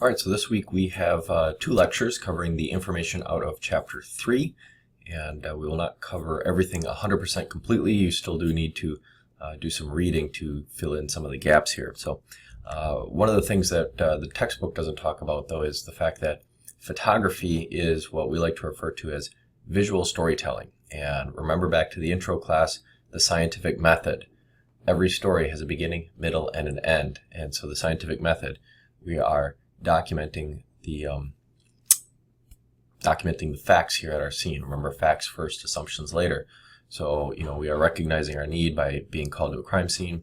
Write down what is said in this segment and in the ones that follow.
All right, so this week we have two lectures covering the information out of Chapter 3, and we will not cover everything 100% completely. You still do need to do some reading to fill in some of the gaps here. So one of the things that the textbook doesn't talk about, though, is the fact that photography is what we like to refer to as visual storytelling. And remember back to the intro class, the scientific method. Every story has a beginning, middle, and an end. And so the scientific method, we are documenting the facts here at our scene. Remember, facts first, assumptions later. So, we are recognizing our need by being called to a crime scene,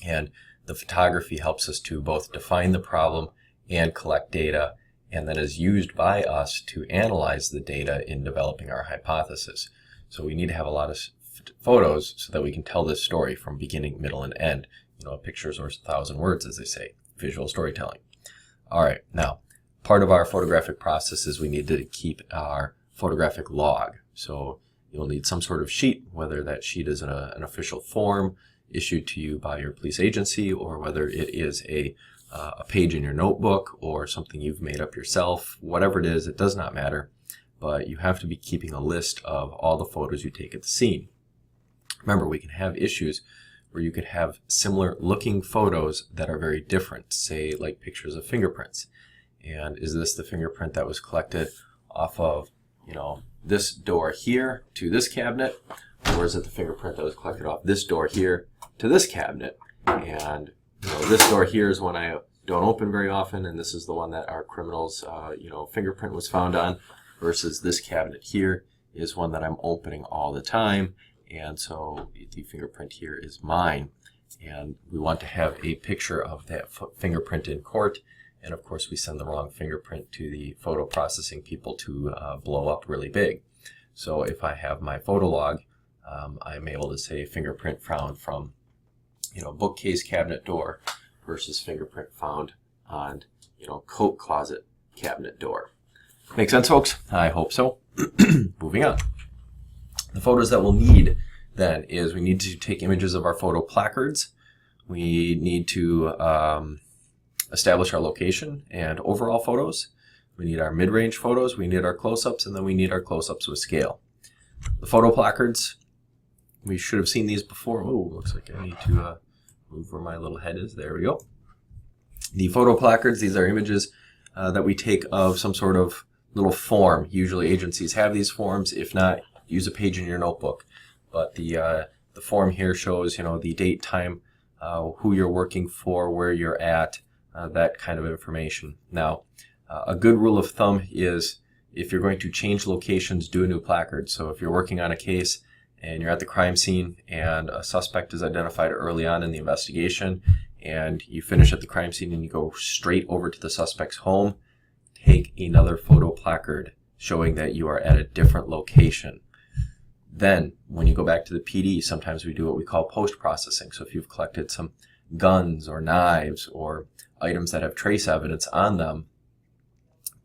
and the photography helps us to both define the problem and collect data, and then is used by us to analyze the data in developing our hypothesis. So we need to have a lot of photos so that we can tell this story from beginning, middle, and end. A picture is worth 1,000 words, as they say. Visual storytelling. All right, now, part of our photographic process is we need to keep our photographic log. So you'll need some sort of sheet, whether that sheet is an official form issued to you by your police agency, or whether it is a page in your notebook or something you've made up yourself. Whatever it is, it does not matter, but you have to be keeping a list of all the photos you take at the scene. Remember, we can have issues where you could have similar looking photos that are very different, say like pictures of fingerprints. And is this the fingerprint that was collected off of, this door here to this cabinet, or is it the fingerprint that was collected off this door here to this cabinet? And this door here is one I don't open very often, and this is the one that our criminal's fingerprint was found on, versus this cabinet here is one that I'm opening all the time. And so the fingerprint here is mine, and we want to have a picture of that fingerprint in court. And of course, we send the wrong fingerprint to the photo processing people to blow up really big. So if I have my photo log, I'm able to say fingerprint found from bookcase cabinet door versus fingerprint found on coat closet cabinet door. Make sense, folks? I hope so. Moving on. The photos that we'll need then is we need to take images of our photo placards. We need to establish our location and overall photos. We need our mid-range photos, we need our close-ups, and then we need our close-ups with scale. The photo placards, we should have seen these before. Oh, looks like I need to move where my little head is. There we go. The photo placards, these are images that we take of some sort of little form. Usually agencies have these forms. If not, use a page in your notebook. But the form here shows, the date, time, who you're working for, where you're at, that kind of information. Now, a good rule of thumb is if you're going to change locations, do a new placard. So if you're working on a case and you're at the crime scene and a suspect is identified early on in the investigation, and you finish at the crime scene and you go straight over to the suspect's home, take another photo placard showing that you are at a different location. Then, when you go back to the PD, sometimes we do what we call post-processing. So if you've collected some guns or knives or items that have trace evidence on them,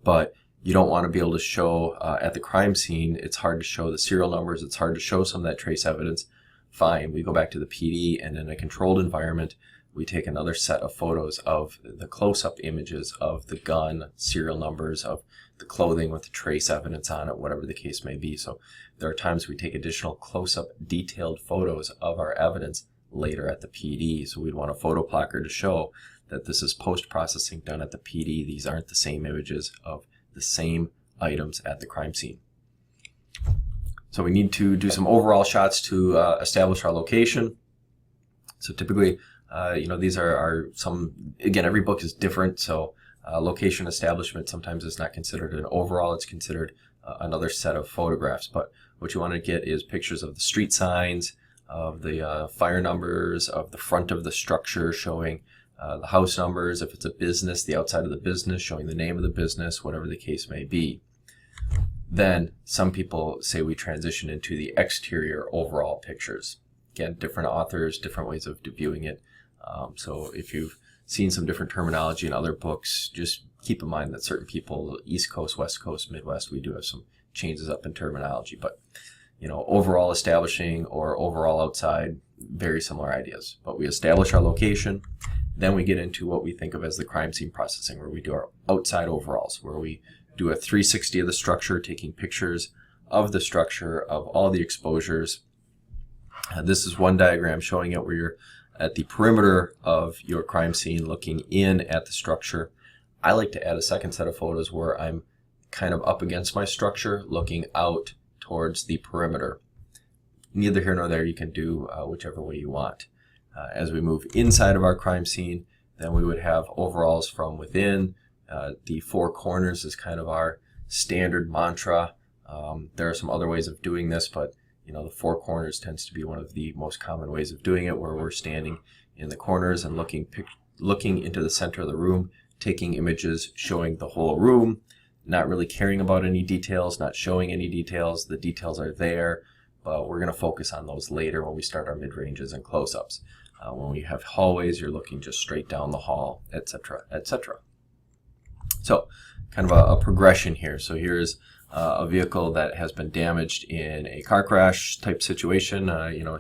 but you don't want to be able to show at the crime scene, it's hard to show the serial numbers, it's hard to show some of that trace evidence, fine. We go back to the PD, and in a controlled environment, we take another set of photos of the close-up images of the gun, serial numbers, of the clothing with the trace evidence on it, whatever the case may be. So there are times we take additional close-up detailed photos of our evidence later at the PD. So we'd want a photo placard to show that this is post-processing done at the PD. These aren't the same images of the same items at the crime scene. So we need to do some overall shots to establish our location. So typically, these are some, again, every book is different. So location establishment sometimes is not considered an overall, it's considered another set of photographs. But what you want to get is pictures of the street signs, of the fire numbers, of the front of the structure showing the house numbers, if it's a business, the outside of the business, showing the name of the business, whatever the case may be. Then some people say we transition into the exterior overall pictures. Again, different authors, different ways of viewing it. So if you've seen some different terminology in other books, just keep in mind that certain people, East Coast, West Coast, Midwest, we do have some changes up in terminology. But overall establishing or overall outside, very similar ideas. But we establish our location, Then we get into what we think of as the crime scene processing, where we do our outside overalls, where we do a 360 of the structure, taking pictures of the structure, of all the exposures. This is one diagram showing it where you're at the perimeter of your crime scene looking in at the structure. I like to add a second set of photos where I'm kind of up against my structure looking out towards the perimeter. Neither here nor there, you can do whichever way you want. As we move inside of our crime scene, then we would have overalls from within. The four corners is kind of our standard mantra. There are some other ways of doing this, but the four corners tends to be one of the most common ways of doing it, where we're standing in the corners and looking into the center of the room, taking images showing the whole room, not really caring about any details, not showing any details. The details are there, but we're going to focus on those later when we start our mid-ranges and close-ups. When we have hallways, you're looking just straight down the hall, etc., etc. So kind of a progression here. So here's a vehicle that has been damaged in a car crash type situation,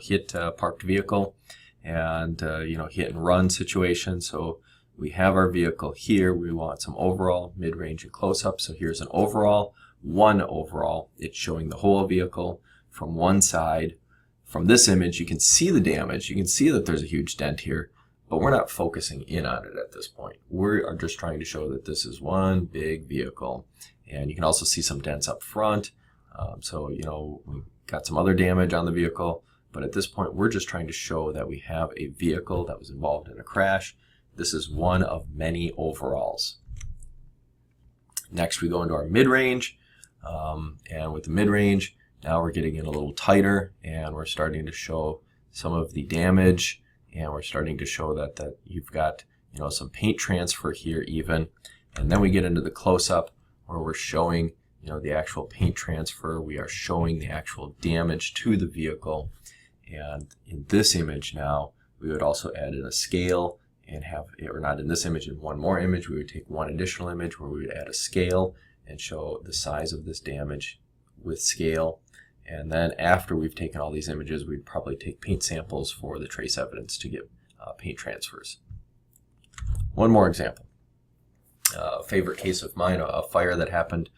hit a parked vehicle, and hit and run situation. So we have our vehicle here. We want some overall, mid-range, and close-up. So here's an overall, one overall. It's showing the whole vehicle from one side. From this image, you can see the damage. You can see that there's a huge dent here, but we're not focusing in on it at this point. We are just trying to show that this is one big vehicle. And you can also see some dents up front. We got some other damage on the vehicle, but at this point, we're just trying to show that we have a vehicle that was involved in a crash. This is one of many overalls. Next, we go into our mid-range, and with the mid-range, now we're getting in a little tighter, and we're starting to show some of the damage, and we're starting to show that you've got some paint transfer here even. And then we get into the close-up, where we're showing the actual paint transfer. We are showing the actual damage to the vehicle. And in this image now, we would also add in a scale and have, or not in this image, in one more image, we would take one additional image where we would add a scale and show the size of this damage with scale. And then after we've taken all these images, we'd probably take paint samples for the trace evidence to get paint transfers. One more example. A favorite case of mine, a fire that happened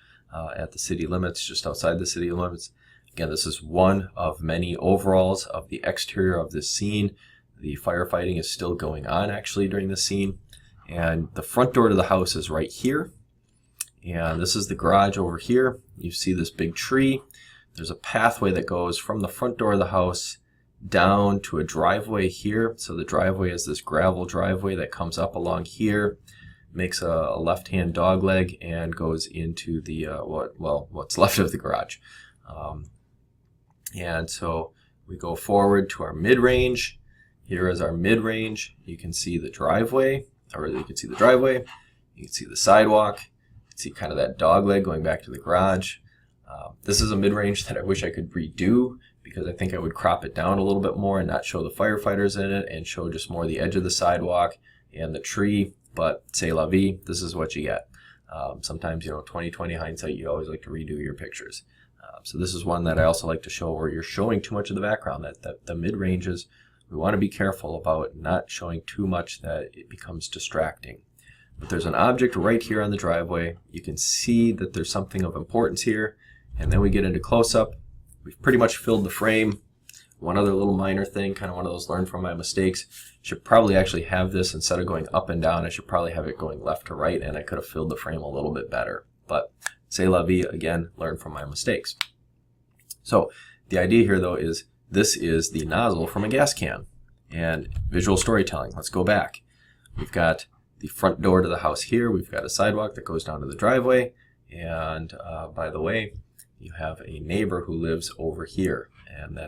at the city limits, just outside the city limits. Again, this is one of many overalls of the exterior of this scene. The firefighting is still going on actually during the scene. And the front door to the house is right here. And this is the garage over here. You see this big tree. There's a pathway that goes from the front door of the house down to a driveway here. So the driveway is this gravel driveway that comes up along here, makes a left-hand dog leg, and goes into the what's left of the garage. And so we go forward to our mid-range. Here is our mid-range. You can see the driveway, you can see the sidewalk. You can see kind of that dog leg going back to the garage. This is a mid-range that I wish I could redo, because I think I would crop it down a little bit more and not show the firefighters in it and show just more the edge of the sidewalk and the tree. But c'est la vie, this is what you get. Sometimes, 20/20 hindsight, you always like to redo your pictures. So this is one that I also like to show where you're showing too much of the background, that the mid-ranges, we want to be careful about not showing too much that it becomes distracting. But there's an object right here on the driveway. You can see that there's something of importance here. And then we get into close-up. We've pretty much filled the frame. One other little minor thing, kind of one of those learn from my mistakes, should probably actually have this, instead of going up and down, I should probably have it going left to right, and I could have filled the frame a little bit better. But c'est la vie, again, learn from my mistakes. So the idea here, though, is this is the nozzle from a gas can. And visual storytelling, let's go back. We've got the front door to the house here. We've got a sidewalk that goes down to the driveway. And by the way, you have a neighbor who lives over here, and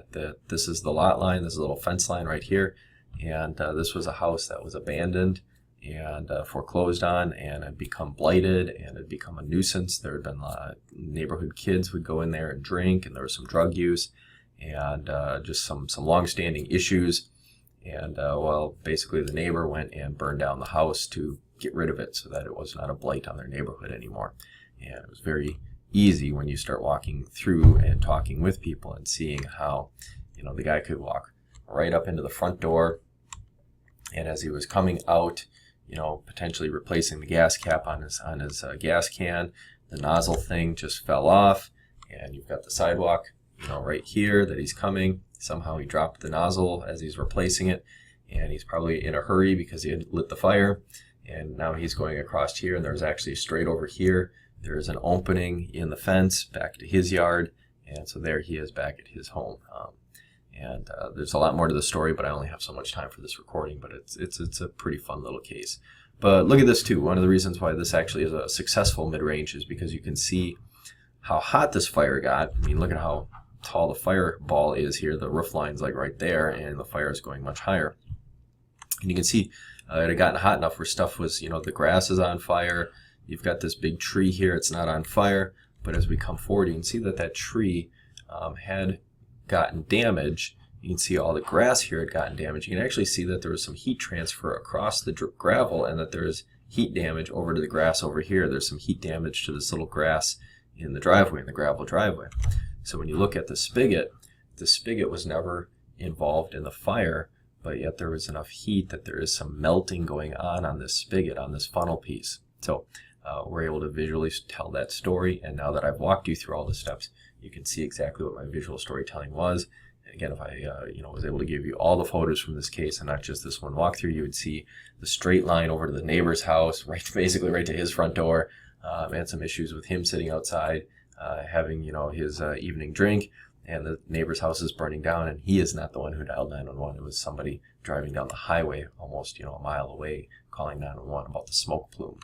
this is the lot line. This is a little fence line right here, and this was a house that was abandoned and foreclosed on, and had become blighted and had become a nuisance. There had been neighborhood kids would go in there and drink, and there was some drug use, and just some long-standing issues. And basically the neighbor went and burned down the house to get rid of it so that it was not a blight on their neighborhood anymore. And it was very easy when you start walking through and talking with people and seeing how, the guy could walk right up into the front door And as he was coming out, potentially replacing the gas cap on his gas can, the nozzle thing just fell off, and you've got the sidewalk, right here that he's coming. Somehow he dropped the nozzle as he's replacing it, and he's probably in a hurry because he had lit the fire. And now he's going across here, and there's actually straight over here, there is an opening in the fence back to his yard, and so there he is back at his home. And there's a lot more to the story, but I only have so much time for this recording, but it's a pretty fun little case. But look at this too. One of the reasons why this actually is a successful mid-range is because you can see how hot this fire got. I mean, look at how tall the fireball is here. The roof line's like right there, and the fire is going much higher. And you can see it had gotten hot enough where stuff was, the grass is on fire. You've got this big tree here. It's not on fire. But as we come forward, you can see that that tree had gotten damaged. You can see all the grass here had gotten damaged. You can actually see that there was some heat transfer across the gravel, and that there's heat damage over to the grass over here. There's some heat damage to this little grass in the driveway, in the gravel driveway. So when you look at the spigot was never involved in the fire, but yet there was enough heat that there is some melting going on this spigot, on this funnel piece. So we're able to visually tell that story, and now that I've walked you through all the steps, you can see exactly what my visual storytelling was. And again, if I was able to give you all the photos from this case and not just this one walkthrough, you would see the straight line over to the neighbor's house, basically right to his front door, and some issues with him sitting outside, having his evening drink, and the neighbor's house is burning down, and he is not the one who dialed 911. It was somebody driving down the highway almost a mile away calling 911 about the smoke plume.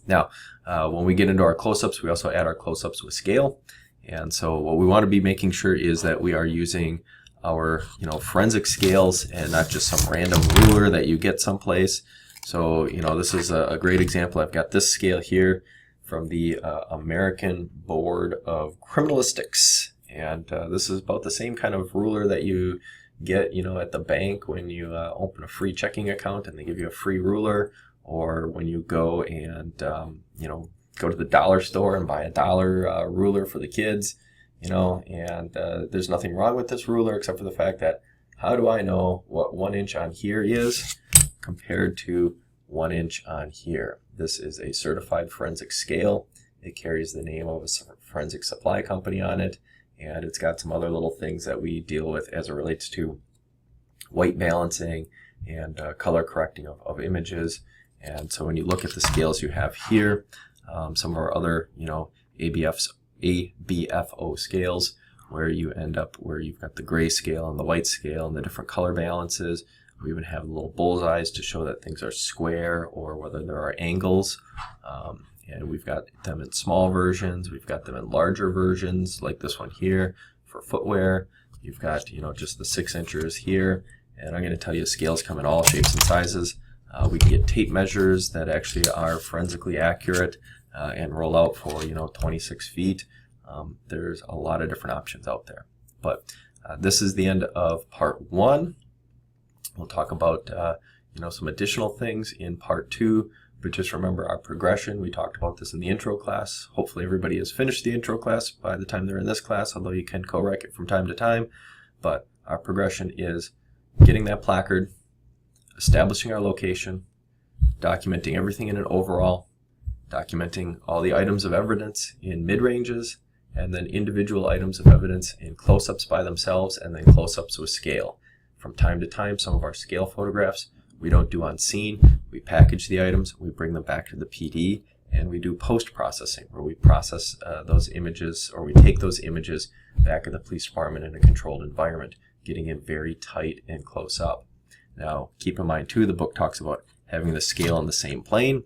Now, when we get into our close-ups, we also add our close-ups with scale. And so what we want to be making sure is that we are using our forensic scales and not just some random ruler that you get someplace. So this is a great example. I've got this scale here from the American Board of Criminalistics, and this is about the same kind of ruler that you get at the bank when you open a free checking account and they give you a free ruler, or when you go and go to the dollar store and buy a dollar ruler for the kids, and there's nothing wrong with this ruler except for the fact that how do I know what 1 inch on here is compared to 1 inch on here? This is a certified forensic scale. It carries the name of a forensic supply company on it, and it's got some other little things that we deal with as it relates to white balancing and color correcting of images. And so when you look at the scales you have here, some of our other, ABFO scales, where you end up where you've got the gray scale and the white scale and the different color balances. We even have little bullseyes to show that things are square or whether there are angles. And we've got them in small versions. We've got them in larger versions, like this one here for footwear. You've got, just the 6 inchers here. And I'm going to tell you scales come in all shapes and sizes. We can get tape measures that actually are forensically accurate and roll out for 26 feet. There's a lot of different options out there. But this is the end of part 1. We'll talk about some additional things in part 2. But just remember our progression. We talked about this in the intro class. Hopefully everybody has finished the intro class by the time they're in this class, although you can co-rec it from time to time. But our progression is getting that placard, establishing our location, documenting everything in an overall, documenting all the items of evidence in mid-ranges, and then individual items of evidence in close-ups by themselves, and then close-ups with scale. From time to time, some of our scale photographs we don't do on scene. We package the items, we bring them back to the PD, and we do post-processing, where we process those images, or we take those images back at the police department in a controlled environment, getting it very tight and close up. Now, keep in mind, too, the book talks about having the scale in the same plane.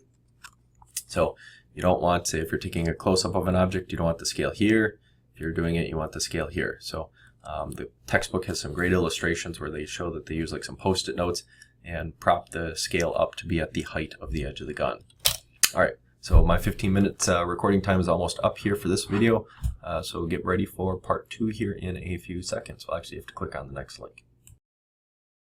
So you don't want, say, if you're taking a close-up of an object, you don't want the scale here. If you're doing it, you want the scale here. So the textbook has some great illustrations where they show that they use like some post-it notes and prop the scale up to be at the height of the edge of the gun. All right, so my 15 minutes recording time is almost up here for this video. So get ready for part 2 here in a few seconds. Well, actually, you have to click on the next link.